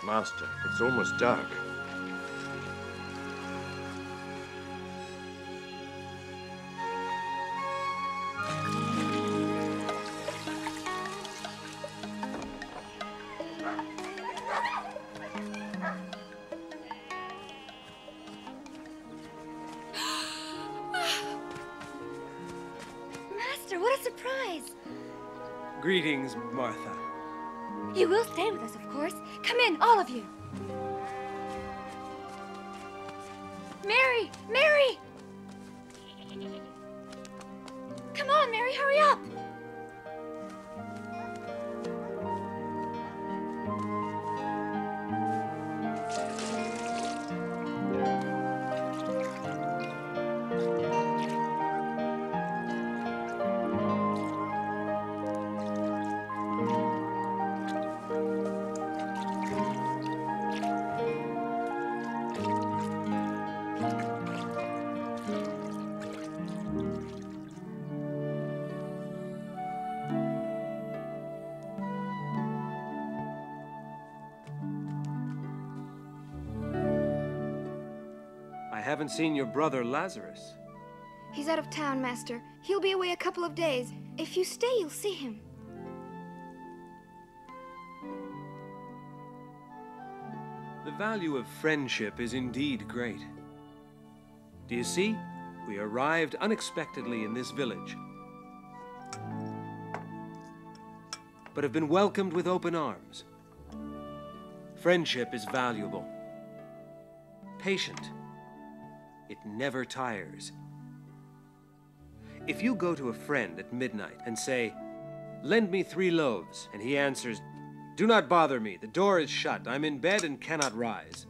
Master, it's almost dark. Master, what a surprise! Greetings, Martha. You will stay with us, of course. Come in, all of you. Mary! Mary! Come on, Mary, hurry up! I haven't seen your brother Lazarus. He's out of town, Master. He'll be away a couple of days. If you stay, you'll see him. The value of friendship is indeed great. Do you see? We arrived unexpectedly in this village, but have been welcomed with open arms. Friendship is valuable. Patient. It never tires. If you go to a friend at midnight and say, "Lend me 3 loaves," and he answers, "Do not bother me, the door is shut, I'm in bed and cannot rise,"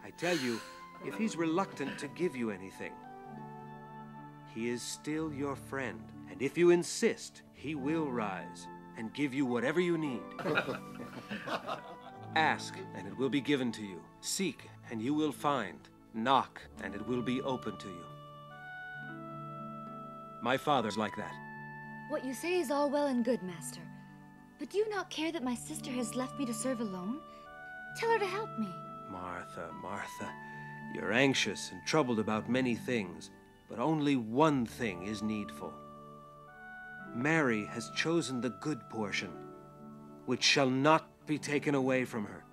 I tell you, if he's reluctant to give you anything, he is still your friend, and if you insist, he will rise and give you whatever you need. Ask, and it will be given to you. Seek, and you will find. Knock, and it will be open to you. My father's like that. What you say is all well and good, Master. But do you not care that my sister has left me to serve alone? Tell her to help me. Martha, Martha, you're anxious and troubled about many things, but only one thing is needful. Mary has chosen the good portion, which shall not be taken away from her.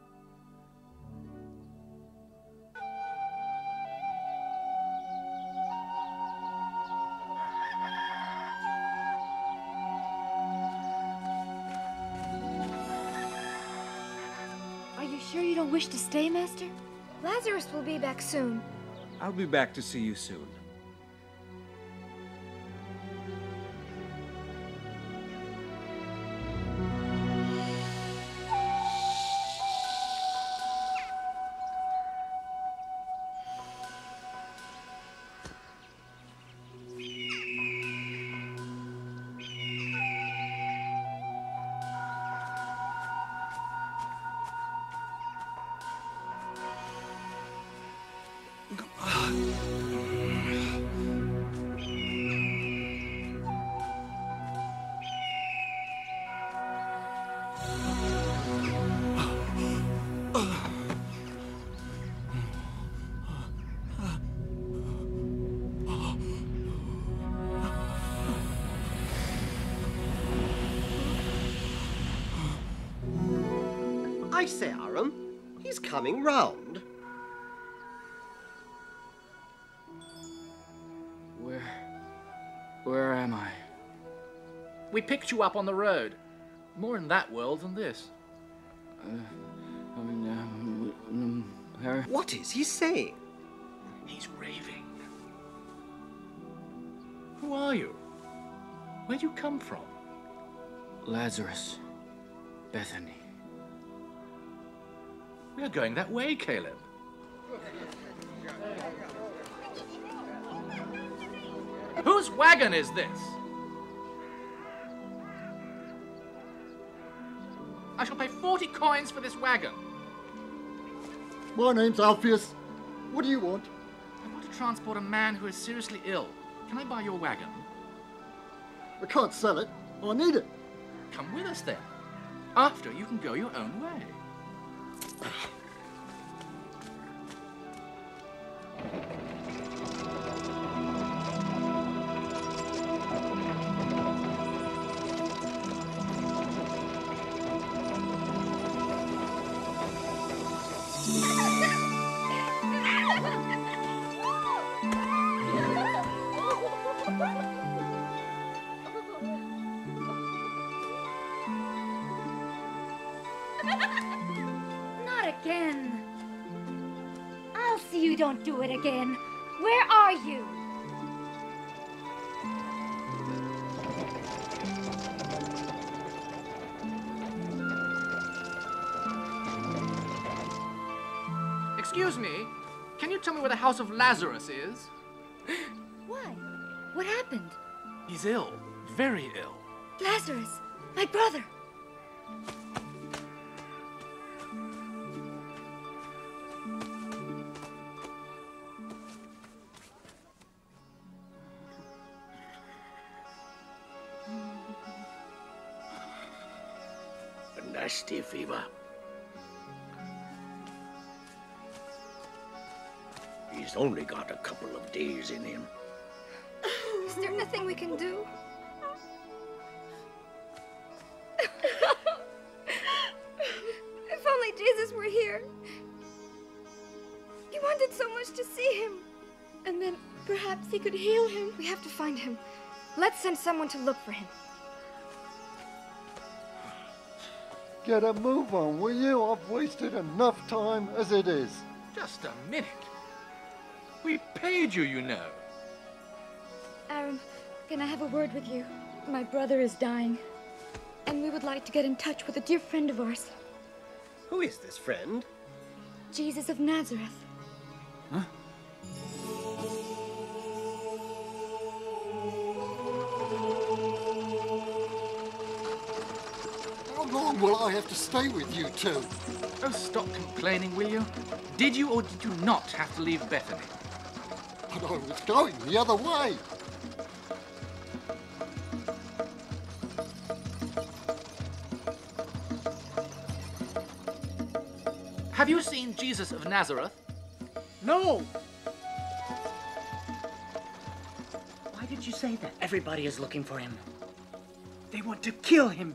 Are you sure you don't wish to stay, Master? Lazarus will be back soon. I'll be back to see you soon. I say, Aram, he's coming round. Where am I? We picked you up on the road. More in that world than this. Harry? What is he saying? He's raving. Who are you? Where'd you come from? Lazarus. Bethany. We are going that way, Caleb. Whose wagon is this? I shall pay 40 coins for this wagon. My name's Alpheus. What do you want? I want to transport a man who is seriously ill. Can I buy your wagon? I can't sell it. I need it. Come with us then. After, you can go your own way. Not again. I'll see you don't do it again. Where are you? Excuse me, can you tell me where the house of Lazarus is? Why? What happened? He's ill, very ill. Lazarus, my brother. A nasty fever. He's only got a couple of days in him. Is there nothing we can do? If only Jesus were here. He wanted so much to see him. And then perhaps he could heal him. We have to find him. Let's send someone to look for him. Get a move on, will you? I've wasted enough time as it is. Just a minute. We paid you, you know. Aaron, can I have a word with you? My brother is dying. And we would like to get in touch with a dear friend of ours. Who is this friend? Jesus of Nazareth. Huh? How long will I have to stay with you two? Oh, stop complaining, will you? Did you or did you not have to leave Bethany? But I was going the other way. Have you seen Jesus of Nazareth? No! Why did you say that? Everybody is looking for him. They want to kill him.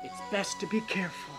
It's best to be careful.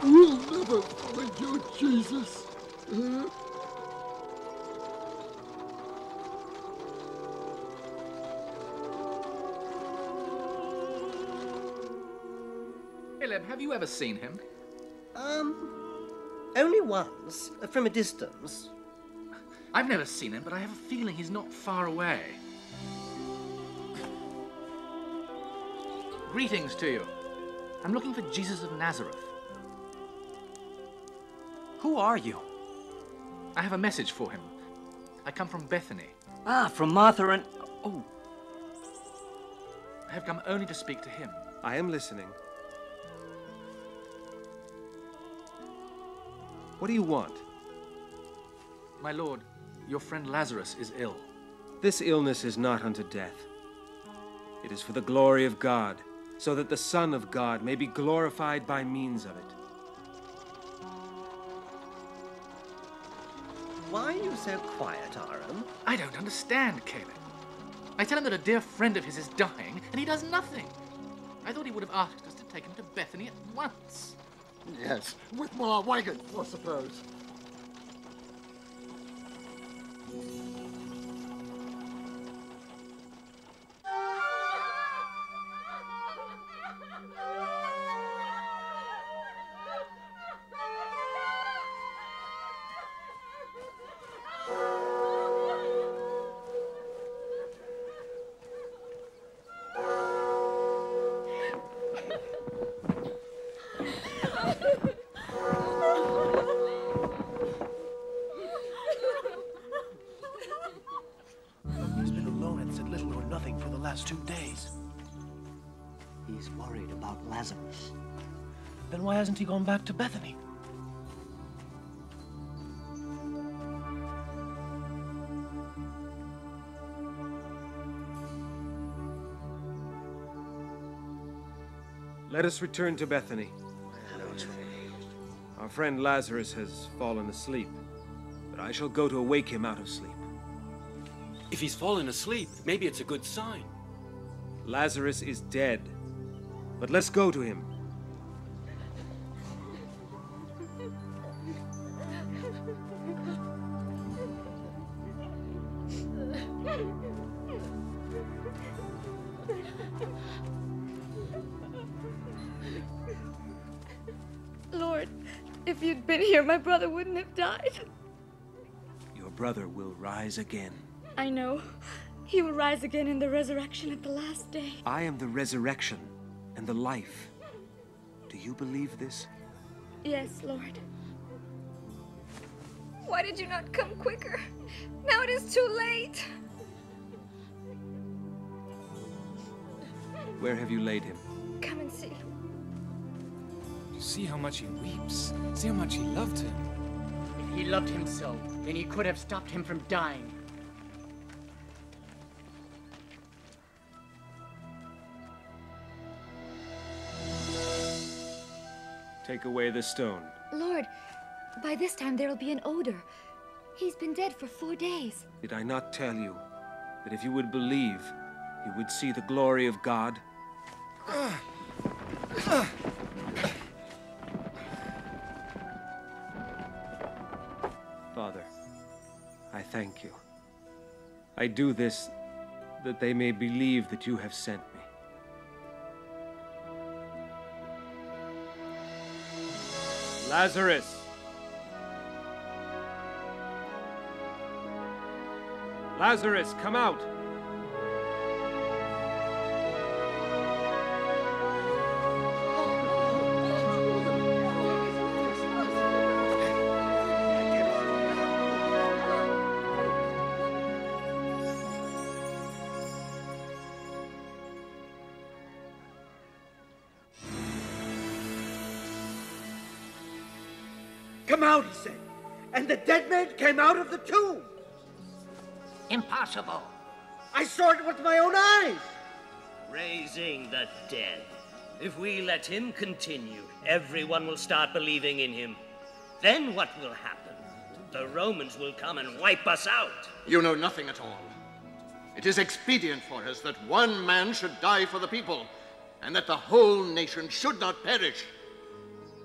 We'll never find you, Jesus. Caleb, have you ever seen him? Only once, from a distance. I've never seen him, but I have a feeling he's not far away. Greetings to you. I'm looking for Jesus of Nazareth. Who are you? I have a message for him. I come from Bethany. Ah, from Martha and... Oh, I have come only to speak to him. I am listening. What do you want? My lord, your friend Lazarus is ill. This illness is not unto death. It is for the glory of God, so that the Son of God may be glorified by means of it. Why are you so quiet, Aram? I don't understand, Caleb. I tell him that a dear friend of his is dying, and he does nothing. I thought he would have asked us to take him to Bethany at once. Yes, with my wagon, I suppose. He's been alone and said little or nothing for the last 2 days. He's worried about Lazarus. Then why hasn't he gone back to Bethany? Let us return to Bethany. Our friend Lazarus has fallen asleep, but I shall go to awake him out of sleep. If he's fallen asleep, maybe it's a good sign. Lazarus is dead, but let's go to him. Lord, if you'd been here, my brother wouldn't have died. Your brother will rise again. I know. He will rise again in the resurrection at the last day. I am the resurrection and the life. Do you believe this? Yes, Lord. Why did you not come quicker? Now it is too late. Where have you laid him? Come and see. See how much he weeps. See how much he loved him. If he loved him so, then he could have stopped him from dying. Take away the stone. Lord, by this time there will be an odor. He's been dead for 4 days. Did I not tell you that if you would believe, you would see the glory of God? Father, I thank you. I do this that they may believe that you have sent me. Lazarus! Lazarus, come out! Come out, he said. And the dead man came out of the tomb. Impossible. I saw it with my own eyes. Raising the dead. If we let him continue, everyone will start believing in him. Then what will happen? The Romans will come and wipe us out. You know nothing at all. It is expedient for us that one man should die for the people, and that the whole nation should not perish.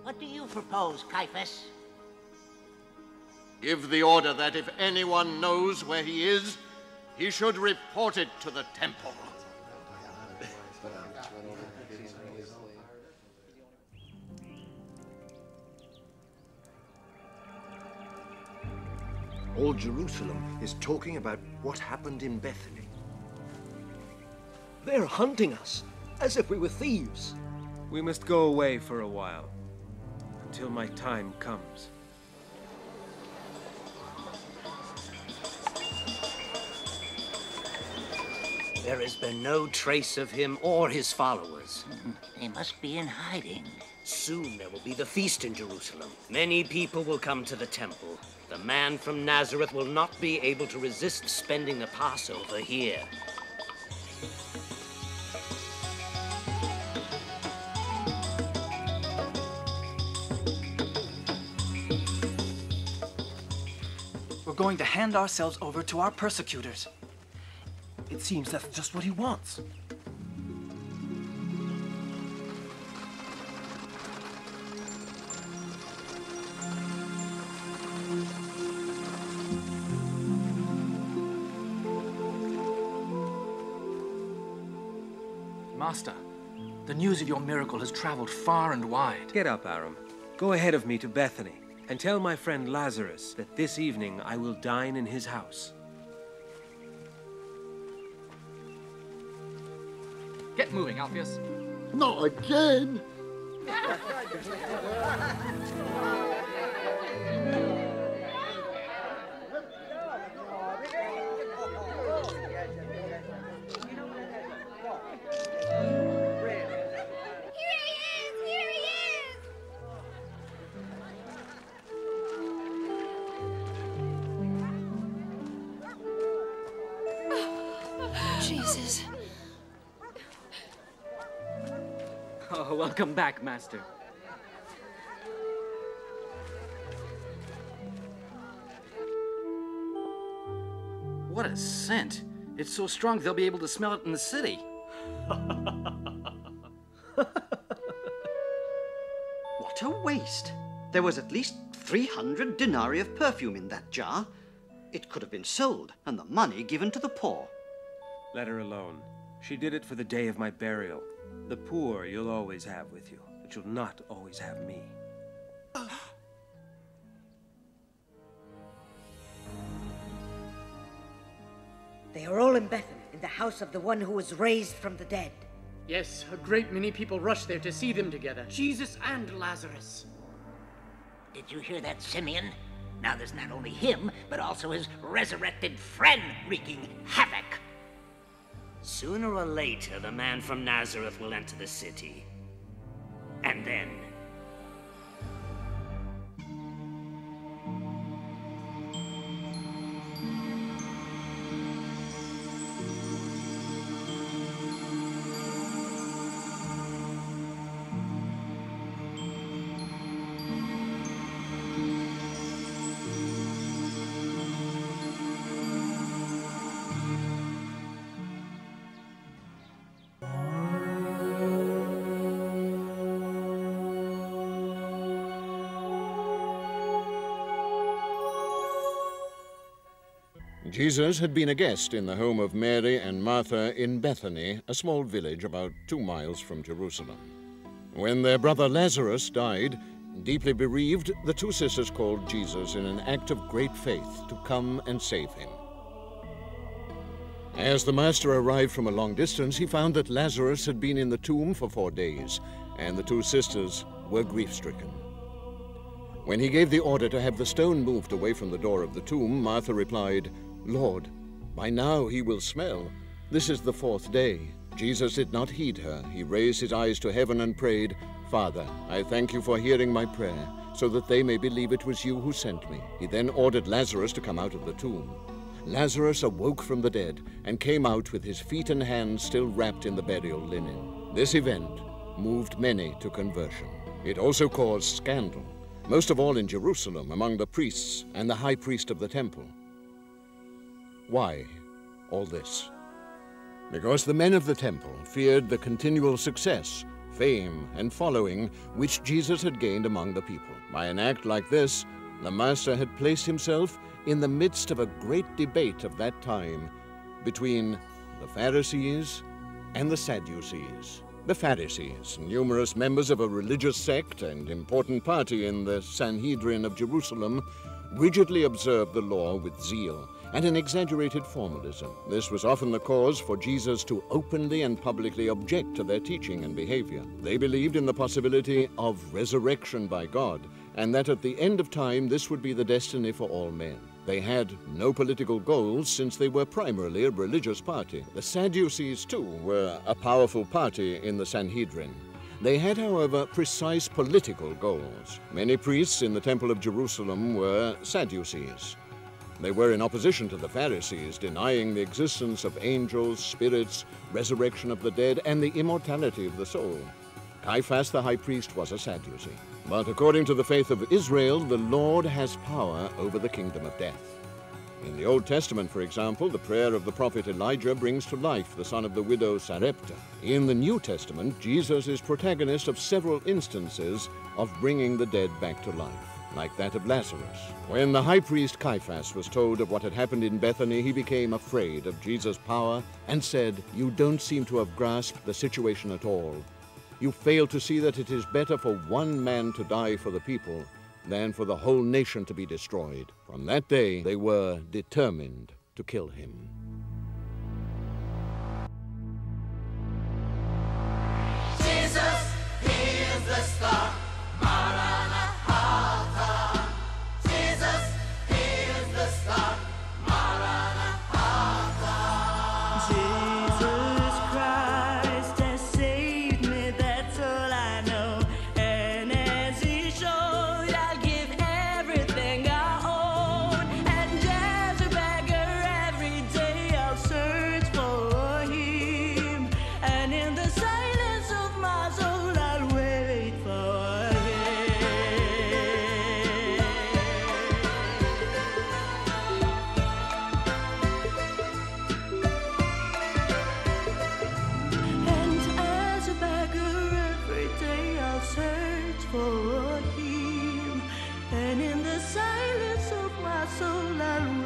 What do you propose, Caiaphas? Give the order that if anyone knows where he is, he should report it to the temple. All Jerusalem is talking about what happened in Bethany. They're hunting us, as if we were thieves. We must go away for a while, until my time comes. There has been no trace of him or his followers. They must be in hiding. Soon there will be the feast in Jerusalem. Many people will come to the temple. The man from Nazareth will not be able to resist spending the Passover here. We're going to hand ourselves over to our persecutors. It seems that's just what he wants. Master, the news of your miracle has traveled far and wide. Get up, Aram. Go ahead of me to Bethany, and tell my friend Lazarus that this evening I will dine in his house. Get moving, Alpheus. Not again! Jesus. Oh, welcome back, Master. What a scent. It's so strong they'll be able to smell it in the city. What a waste. There was at least 300 denarii of perfume in that jar. It could have been sold and the money given to the poor. Let her alone. She did it for the day of my burial. The poor you'll always have with you, but you'll not always have me. They are all in Bethany, in the house of the one who was raised from the dead. Yes, a great many people rushed there to see them together. Jesus and Lazarus. Did you hear that, Simeon? Now there's not only him, but also his resurrected friend wreaking havoc. Sooner or later, the man from Nazareth will enter the city. And then... Jesus had been a guest in the home of Mary and Martha in Bethany, a small village about 2 miles from Jerusalem. When their brother Lazarus died, deeply bereaved, the two sisters called Jesus in an act of great faith to come and save him. As the master arrived from a long distance, he found that Lazarus had been in the tomb for 4 days, and the two sisters were grief-stricken. When he gave the order to have the stone moved away from the door of the tomb, Martha replied, "Lord, by now he will smell. This is the 4th day." Jesus did not heed her. He raised his eyes to heaven and prayed, "Father, I thank you for hearing my prayer, so that they may believe it was you who sent me." He then ordered Lazarus to come out of the tomb. Lazarus awoke from the dead and came out with his feet and hands still wrapped in the burial linen. This event moved many to conversion. It also caused scandal, most of all in Jerusalem, among the priests and the high priest of the temple. Why all this? Because the men of the temple feared the continual success, fame, and following which Jesus had gained among the people. By an act like this, the Master had placed himself in the midst of a great debate of that time between the Pharisees and the Sadducees. The Pharisees, numerous members of a religious sect and important party in the Sanhedrin of Jerusalem, rigidly observed the law with zeal and an exaggerated formalism. This was often the cause for Jesus to openly and publicly object to their teaching and behavior. They believed in the possibility of resurrection by God, and that at the end of time this would be the destiny for all men. They had no political goals, since they were primarily a religious party. The Sadducees, too, were a powerful party in the Sanhedrin. They had, however, precise political goals. Many priests in the Temple of Jerusalem were Sadducees. They were in opposition to the Pharisees, denying the existence of angels, spirits, resurrection of the dead, and the immortality of the soul. Caiaphas, the high priest, was a Sadducee. But according to the faith of Israel, the Lord has power over the kingdom of death. In the Old Testament, for example, the prayer of the prophet Elijah brings to life the son of the widow Sarepta. In the New Testament, Jesus is protagonist of several instances of bringing the dead back to life. like that of Lazarus. When the high priest Caiaphas was told of what had happened in Bethany, he became afraid of Jesus' power and said, "You don't seem to have grasped the situation at all. You fail to see that it is better for one man to die for the people than for the whole nation to be destroyed." From that day, they were determined to kill him. Jesus, he is the star. Maranatha. Jesus, he is the star. Maranatha. Jesus Christ has saved me, that's all I know. And as he showed, I'll give everything I own. And as a beggar, every day I'll search for him. And in the silence of my soul, I'll wait for And as a beggar, every day I'll search for him. And in the silence of my soul, I'll